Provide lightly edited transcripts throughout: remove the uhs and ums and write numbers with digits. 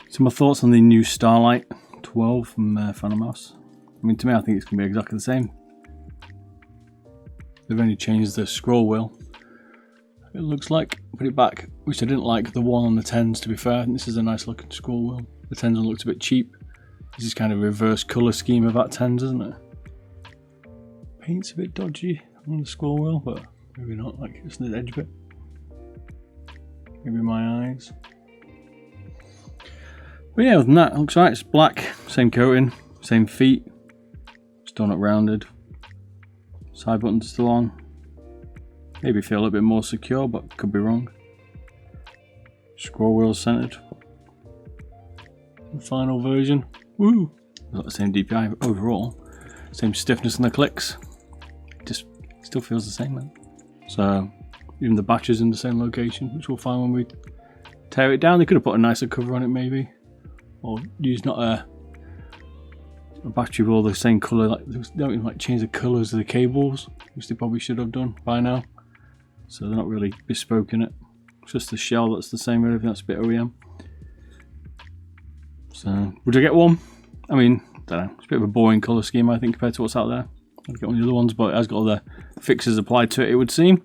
So my thoughts on the new Starlight 12 from FinalMouse. I mean, to me, I think it's going to be exactly the same. They've only changed the scroll wheel. It looks like, put it back, which I didn't like the one on the 10s, to be fair. I think this is a nice looking scroll wheel. The 10s one looks a bit cheap. This is kind of a reverse colour scheme of that 10s, isn't it? Paint's a bit dodgy on the scroll wheel, but maybe not, like it's the edge bit. Maybe my eyes. But yeah, other than that, it looks right. It's black, same coating, same feet. Still not rounded. Side buttons still on. Maybe feel a little bit more secure, but could be wrong. Scroll wheel centered. The final version. Woo! Got the same DPI overall. Same stiffness in the clicks. Just still feels the same, man. So even the batch is in the same location, which we'll find when we tear it down. They could have put a nicer cover on it, maybe, or use not a battery with all the same colour. Like they don't even like change the colours of the cables, which they probably should have done by now. So they're not really bespoke in it. It's just the shell that's the same. Everything that's a bit OEM. So would I get one? I mean, I don't know. It's a bit of a boring colour scheme, I think, compared to what's out there. I'd get one of the other ones, but it has got all the fixes applied to it, it would seem.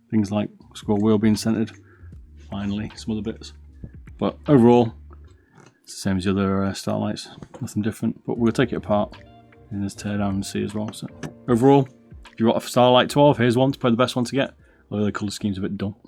Things like scroll wheel being centered. Finally, some other bits. But overall, it's the same as the other Starlights. Nothing different. But we'll take it apart and just tear down and see as well. So overall, if you want a Starlight 12, here's one. It's probably the best one to get. Although the colour scheme's a bit dull.